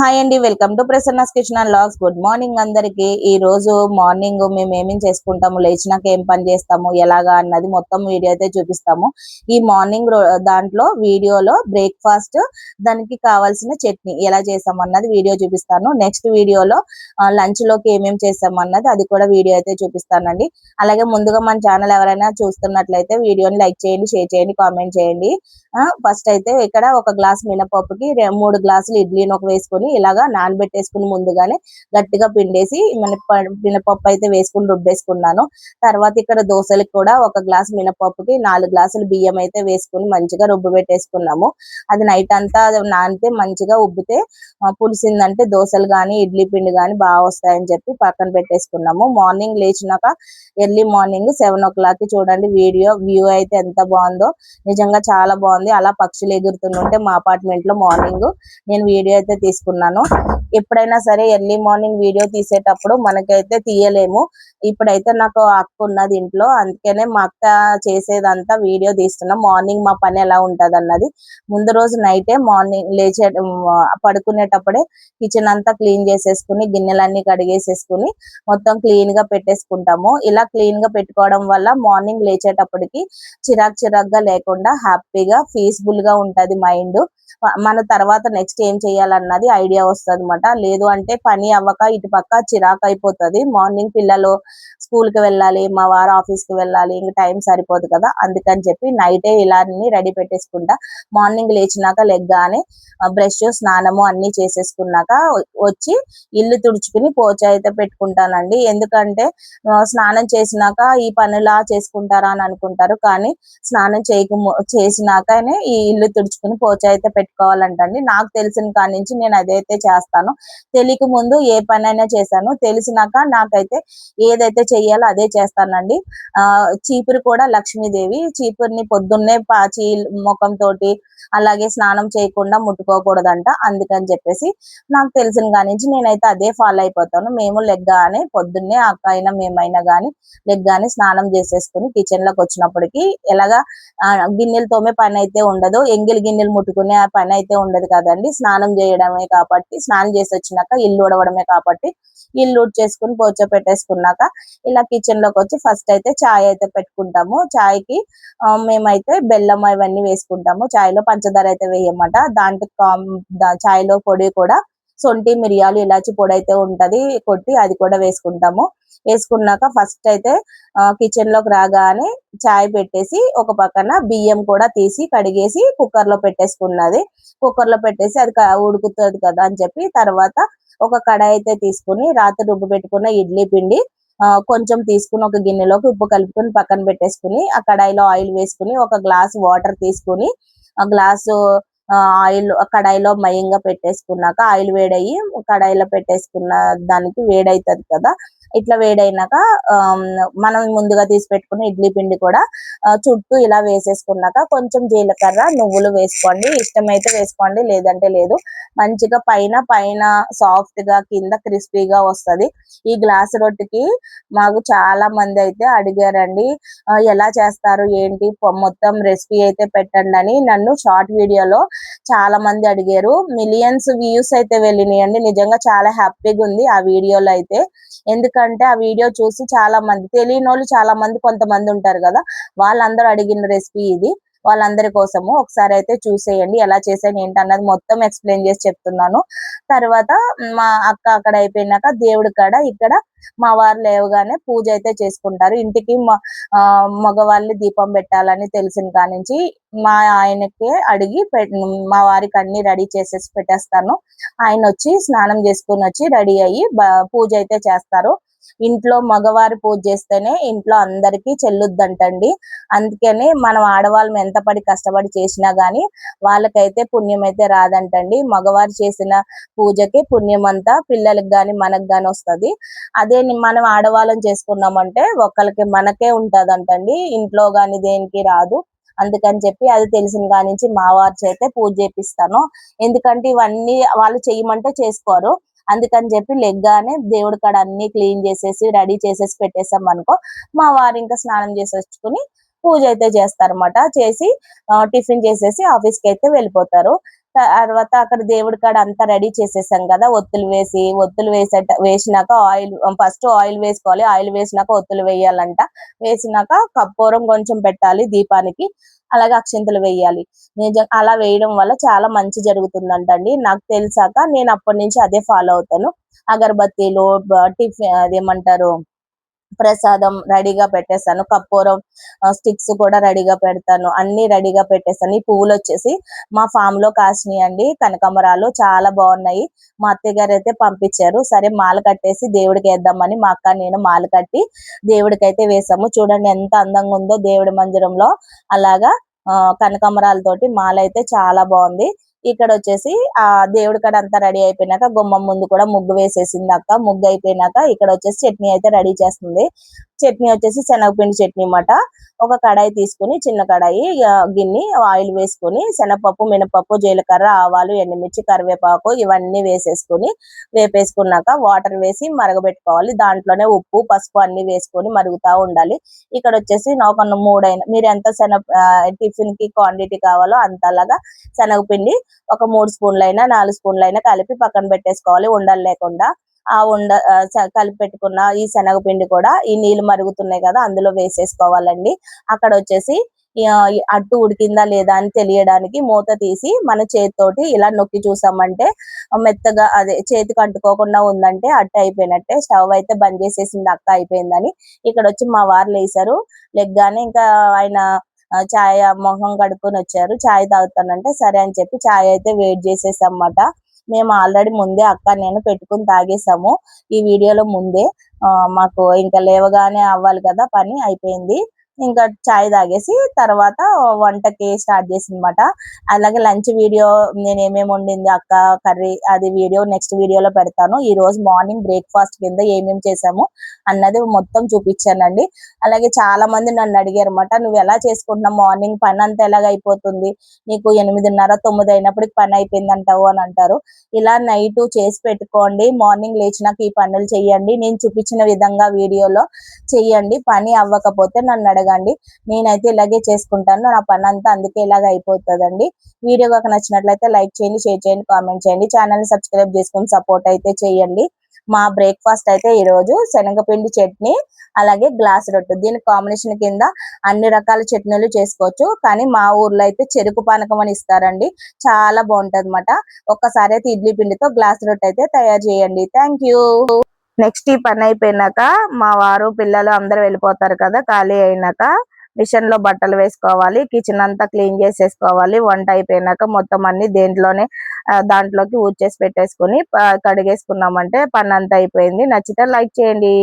Hi అండి, welcome to Prasanna's kitchen and vlogs. Good morning అందరికి. ఈ రోజు మార్నింగ్ మేము ఏమేం చేసుకుంటాము, లేచినాక ఏం పని చేస్తాము, ఎలాగా అన్నది మొత్తం వీడియో అయితే చూపిస్తాము. ఈ మార్నింగ్ దాంట్లో వీడియోలో బ్రేక్ఫాస్ట్, దానికి కావాల్సిన చట్నీ ఎలా చేస్తాం అన్నది వీడియో చూపిస్తాను. నెక్స్ట్ వీడియోలో లంచ్ లోకి ఏమేం చేస్తాం అన్నది అది కూడా వీడియో అయితే చూపిస్తానండి. అలాగే ముందుగా మన ఛానల్ ఎవరైనా చూస్తున్నట్లయితే వీడియోని లైక్ చేయండి, షేర్ చేయండి, కామెంట్ చేయండి. ఫస్ట్ అయితే ఇక్కడ ఒక గ్లాస్ మినపప్పుకి 3 గ్లాసులు ఇడ్లీని ఒక వేసుకొని ఇలాగా నానబెట్టేసుకుని ముందుగానే గట్టిగా పిండేసి మినపప్పు అయితే వేసుకుని రుబ్బేసుకున్నాను. తర్వాత ఇక్కడ దోశలకు కూడా ఒక గ్లాస్ మినపప్పుకి 4 గ్లాసులు బియ్యం అయితే వేసుకుని మంచిగా రుబ్బు పెట్టేసుకున్నాము. అది నైట్ అంతా నానితే మంచిగా ఉబ్బితే పులిసిందంటే దోశలు కానీ ఇడ్లీ పిండి కానీ బాగా వస్తాయని చెప్పి పక్కన పెట్టేసుకున్నాము. మార్నింగ్ లేచినాక ఎర్లీ మార్నింగ్ 7 o'clock చూడండి వ్యూ అయితే ఎంత బాగుందో. నిజంగా చాలా బాగుంది. అలా పక్షులు ఎగురుతుంటే మా అపార్ట్మెంట్ లో మార్నింగ్ నేను వీడియో అయితే తీసుకున్నాను. ఎప్పుడైనా సరే ఎర్లీ మార్నింగ్ వీడియో తీసేటప్పుడు మనకైతే తీయలేము. ఇప్పుడైతే నాకు అక్క ఉన్నది ఇంట్లో, అందుకనే మా అక్క చేసేదంతా వీడియో తీస్తున్నాం. మార్నింగ్ మా పని ఎలా ఉంటది అన్నది ముందు రోజు నైటే మార్నింగ్ పడుకునేటప్పుడే కిచెన్ అంతా క్లీన్ చేసేసుకుని గిన్నెలన్నీ కడిగేసేసుకుని మొత్తం క్లీన్ గా పెట్టేసుకుంటాము. ఇలా క్లీన్ గా పెట్టుకోవడం వల్ల మార్నింగ్ లేచేటప్పటికి చిరాగ్గా లేకుండా హ్యాపీగా పీస్ఫుల్ గా ఉంటది మైండ్. మన తర్వాత నెక్స్ట్ ఏం చేయాలన్నది ఐడియా వస్తుంది అనమాట. లేదు అంటే పని అవ్వక ఇటు పక్క చిరాకు అయిపోతుంది. మార్నింగ్ పిల్లలు స్కూల్ కి వెళ్ళాలి, మా వారు ఆఫీస్ కి వెళ్ళాలి, ఇంకా టైం సరిపోదు కదా. అందుకని చెప్పి నైటే ఇలా రెడీ పెట్టేసుకుంటా. మార్నింగ్ లేచినాక లెగ్గానే బ్రష్ స్నానము అన్ని చేసేసుకున్నాక వచ్చి ఇల్లు తుడుచుకుని పోచ అయితే పెట్టుకుంటానండి. ఎందుకంటే స్నానం చేసినాక ఈ పనులా చేసుకుంటారా అని అనుకుంటారు, కానీ స్నానం చేసినాకనే ఈ ఇల్లు తుడుచుకుని పోచ అయితే పెట్టుకోవాలంటండి. నాకు తెలిసిన కాడి నుంచి నేను అదైతే చేస్తాను. తెలియక ముందు ఏ పనైనా చేశాను, తెలిసినాక నాకైతే ఏదైతే చెయ్యాలో అదే చేస్తానండి. చీపురు కూడా లక్ష్మీదేవి, చీపురిని పొద్దున్నే పాచి ముఖం తోటి అలాగే స్నానం చేయకుండా ముట్టుకోకూడదంట. అందుకని చెప్పేసి నాకు తెలిసిన కాడి నుంచి నేనైతే అదే ఫాలో అయిపోతాను. మేము లెగ్గానే పొద్దున్నే అక్క అయినా మేమైనా కానీ లెగ్గానే స్నానం చేసేసుకుని కిచెన్ లోకి వచ్చినప్పటికి ఎలాగా గిన్నెలు తోమే పని అయితే ఉండదు, ఎంగిలి గిన్నెలు ముట్టుకునే పని అయితే ఉండదు కదండి. స్నానం చేయడమే కాబట్టి, స్నానం చేసి వచ్చినాక ఇల్లు ఉడవడమే కాబట్టి ఇల్లు ఉడ్చేసుకుని పోచ పెట్టేసుకున్నాక ఇలా కిచెన్ లోకి వచ్చి ఫస్ట్ అయితే చాయ్ అయితే పెట్టుకుంటాము. చాయ్కి మేమైతే బెల్లం అవన్నీ వేసుకుంటాము. చాయ్లో పంచదార అయితే వేయమాట. చాయ్లో పొడి కూడా సొంటి మిరియాలు ఇలాచి పొడి అయితే ఉంటది కొట్టి అది కూడా వేసుకుంటాము. వేసుకున్నాక ఫస్ట్ అయితే కిచెన్ లోకి రాగానే చాయ్ పెట్టేసి ఒక పక్కన బియ్యం కూడా తీసి కడిగేసి కుక్కర్ లో పెట్టేసుకున్నది. కుక్కర్ లో పెట్టేసి అది ఉడుకుతుంది కదా అని చెప్పి తర్వాత ఒక కడాయి అయితే తీసుకుని రాత్రి రుబ్బు పెట్టుకున్న ఇడ్లీ పిండి కొంచెం తీసుకుని ఒక గిన్నెలోకి ఉప్పు కలుపుకొని పక్కన పెట్టేసుకుని ఆ కడాయిలో ఆయిల్ వేసుకుని ఒక గ్లాస్ వాటర్ తీసుకుని ఆ గ్లాసు ఆయిల్ కడాయిలో మయంగా పెట్టేసుకున్నాక ఆయిల్ వేడయ్యి కడాయిలో పెట్టేసుకున్న దానికి వేడవుతుంది కదా. ఇట్లా వేడైనాక మనం ముందుగా తీసి పెట్టుకున్న ఇడ్లీ పిండి కూడా చుట్టూ ఇలా వేసేసుకున్నాక కొంచెం జీలకర్ర నువ్వులు వేసుకోండి, ఇష్టమైతే వేసుకోండి లేదంటే లేదు. మంచిగా పైన సాఫ్ట్ గా కింద క్రిస్పీగా వస్తది. ఈ గ్లాస్ రొట్టెకి మాకు చాలా మంది అయితే అడిగారండి, ఎలా చేస్తారు ఏంటి మొత్తం రెసిపీ అయితే పెట్టండి అని. నన్ను షార్ట్ వీడియోలో చాలా మంది అడిగారు. మిలియన్స్ వ్యూస్ అయితే వెళ్ళినాయండి. నిజంగా చాలా హ్యాపీగా ఉంది ఆ వీడియోలో అయితే. ఎందుకంటే ఆ వీడియో చూసి చాలా మంది తెలియని వాళ్ళు చాలా మంది కొంతమంది ఉంటారు కదా, వాళ్ళందరూ అడిగిన రెసిపీ ఇది. వాళ్ళందరి కోసము ఒకసారి అయితే చూసేయండి ఎలా చేసాను ఏంటన్నది మొత్తం ఎక్స్ప్లెయిన్ చేసి చెప్తున్నాను. తర్వాత మా అక్క అక్కడ అయిపోయినాక దేవుడి కాడ ఇక్కడ మా వారు లేవగానే పూజ అయితే చేసుకుంటారు. ఇంటికి మగవాళ్ళు దీపం పెట్టాలని తెలిసిన కానించి మా ఆయనకి అడిగి మా వారికి అన్ని రెడీ చేసేసి పెట్టేస్తాను. ఆయన వచ్చి స్నానం చేసుకుని వచ్చి రెడీ అయ్యి పూజ అయితే చేస్తారు. ఇంట్లో మగవారు పూజ చేస్తేనే ఇంట్లో అందరికీ చెల్లుద్దంటండి. అందుకని మనం ఆడవాళ్ళం ఎంత పడి కష్టపడి చేసినా గానీ వాళ్ళకైతే పుణ్యం అయితే రాదంటండి. మగవారు చేసిన పూజకి పుణ్యం అంతా పిల్లలకి గాని మనకు గాని వస్తుంది. అదే మనం ఆడవాళ్ళం చేసుకున్నామంటే ఒకరికి మనకే ఉంటదంటండి, ఇంట్లో గాని దేనికి రాదు. అందుకని చెప్పి అది తెలిసిన కాడి నుంచి మా వారి చేతే పూజ చేపిస్తాను. ఎందుకంటే ఇవన్నీ వాళ్ళు చేయమంటే చేసుకోరు. అందుకని చెప్పి లెగ్గానే దేవుడి కాడ అన్ని క్లీన్ చేసేసి రెడీ చేసేసి పెట్టేసాం అనుకో, మా వారు ఇంకా స్నానం చేసేసుకుని పూజ అయితే చేస్తారన్నమాట. చేసి టిఫిన్ చేసేసి ఆఫీస్కి అయితే వెళ్ళిపోతారు. తర్వాత అక్కడ దేవుడి కాడ అంతా రెడీ చేసేసాం కదా, ఒత్తులు వేసినాక ఫస్ట్ ఆయిల్ వేసుకోవాలి. ఆయిల్ వేసినాక ఒత్తులు వేయాలంట. వేసినాక కర్పూరం కొంచెం పెట్టాలి దీపానికి, అలాగే అక్షింతలు వేయాలి. అలా వేయడం వల్ల చాలా మంచి జరుగుతుందంటండి. నాకు తెలిసాక నేను అప్పటి నుంచి అదే ఫాలో అవుతాను. అగరబత్తీలు, టిఫిన్ అదేమంటారు ప్రసాదం రెడీగా పెట్టేస్తాను. కర్పూరం స్టిక్స్ కూడా రెడీగా పెడతాను. అన్ని రెడీగా పెట్టేస్తాను. ఈ పువ్వులు వచ్చేసి మా ఫామ్ లో కాసినాయండి, కనకాంబరాలు చాలా బాగున్నాయి. మా అత్తయ్య గారు అయితే పంపించారు. సరే మాల కట్టేసి దేవుడికి వేద్దామని మా అక్క నేను మాల కట్టి దేవుడికి అయితే వేసాము. చూడండి ఎంత అందంగా ఉందో దేవుడి మందిరంలో. అలాగా కనకాంబరాలతోటి మాల అయితే చాలా బాగుంది. ఇక్కడ వచ్చేసి ఆ దేవుడి కాడ అంతా రెడీ అయిపోయినాక గుమ్మం ముందు కూడా ముగ్గు వేసేసింది అక్క. ముగ్గు అయిపోయినాక ఇక్కడ వచ్చేసి చట్నీ అయితే రెడీ చేస్తుంది. చట్నీ వచ్చేసి శనగపిండి చట్నీ అన్నమాట. ఒక కడాయి తీసుకుని, చిన్న కడాయి, గిన్నె ఆయిల్ వేసుకొని శనగపప్పు, మినపప్పు, జీలకర్ర, ఆవాలు, ఎండుమిర్చి, కరివేపాకు ఇవన్నీ వేపేసుకున్నాక వాటర్ వేసి మరగబెట్టుకోవాలి. దాంట్లోనే ఉప్పు, పసుపు అన్ని వేసుకొని మరుగుతా ఉండాలి. ఇక్కడ వచ్చేసి నాకు మీరు ఎంత టిఫిన్ కి క్వాంటిటీ కావాలో అంతలాగా శనగపిండి ఒక 3 స్పూన్లైనా 4 స్పూన్లైనా కలిపి పక్కన పెట్టేసుకోవాలి, ఉండలు లేకుండా. కలిపి పెట్టుకున్న ఈ శనగపిండి కూడా ఈ నీళ్లు మరుగుతున్నాయి కదా అందులో వేసేసుకోవాలండి. అక్కడ వచ్చేసి అట్టు ఉడికిందా లేదా అని తెలియడానికి మూత తీసి మన చేతితోటి ఇలా నొక్కి చూసామంటే మెత్తగా, అదే చేతికి అంటుకోకుండా ఉందంటే అట్టు అయిపోయినట్టే. స్టవ్ అయితే బంద్ చేసేసింది అక్క, అయిపోయిందని. ఇక్కడ వచ్చి మా వారు లేసారు. లెగ్గానే ఇంకా ఆయన చాయ్ మొహం కడుక్కొని వచ్చారు. చాయ్ తాగుతానంటే సరే అని చెప్పి చాయ్ అయితే వెయిట్ చేసేసామన్నమాట. మేము ఆల్రెడీ ముందే అక్క నేను పెట్టుకుని తాగేసాము ఈ వీడియోలో ముందే. మాకు ఇంకా లేవగానే అవ్వాలి కదా, పని అయిపోయింది. ఇంకా చాయ్ తాగేసి తర్వాత వంటకి స్టార్ట్ చేసిందన్నమాట. అలాగే లంచ్ వీడియో నేను ఏమేమి వండింది అక్క కర్రీ, అది వీడియో నెక్స్ట్ వీడియోలో పెడతాను. ఈ రోజు మార్నింగ్ బ్రేక్ఫాస్ట్ కింద ఏమేమి చేసాము అన్నది మొత్తం చూపించానండి. అలాగే చాలా మంది నన్ను అడిగారు అన్నమాట, నువ్వు ఎలా చేసుకుంటున్నావు మార్నింగ్, పని అంతా ఎలాగ అయిపోతుంది నీకు, 8:30 9 అయినప్పటికి పని అయిపోయింది అంటావు అని అంటారు. ఇలా నైట్ చేసి పెట్టుకోండి, మార్నింగ్ లేచినాక ఈ పనులు చెయ్యండి. నేను చూపించిన విధంగా వీడియోలో చెయ్యండి. పని అవ్వకపోతే నన్ను అడగండి, నేనైతే ఇలాగే చేసుకుంటాను. నా పని అంతా అందుకే ఇలాగ అయిపోతుందండి. వీడియో కనుక నచ్చినట్లయితే లైక్ చేయండి, షేర్ చేయండి, కామెంట్ చేయండి. ఛానల్ ని సబ్స్క్రైబ్ చేసుకుని సపోర్ట్ అయితే చేయండి. మా బ్రేక్ఫాస్ట్ అయితే ఈ రోజు శనగపిండి చట్నీ, అలాగే గ్లాస్ రొట్టె. దీని కాంబినేషన్ కింద అన్ని రకాల చట్నీలు చేసుకోవచ్చు, కానీ మా ఊర్లో అయితే చెరుకు పానకం అని ఇస్తారండి, చాలా బాగుంటది అన్నమాట. ఒక్కసారి అయితే ఇడ్లీ పిండితో గ్లాస్ రొట్టె అయితే తయారు చేయండి. Thank you. నెక్స్ట్ ఈ పని అయిపోయినాక మా వారు పిల్లలు అందరు వెళ్ళిపోతారు కదా, ఖాళీ అయినాక మిషన్ లో బట్టలు వేసుకోవాలి, కిచెన్ అంతా క్లీన్ చేసేసుకోవాలి. వంట అయిపోయినాక మొత్తం అన్ని దాంట్లోకి ఊడ్చేసి పెట్టేసుకుని కడిగేసుకున్నామంటే పని అంతా అయిపోయింది. నచ్చితే లైక్ చేయండి.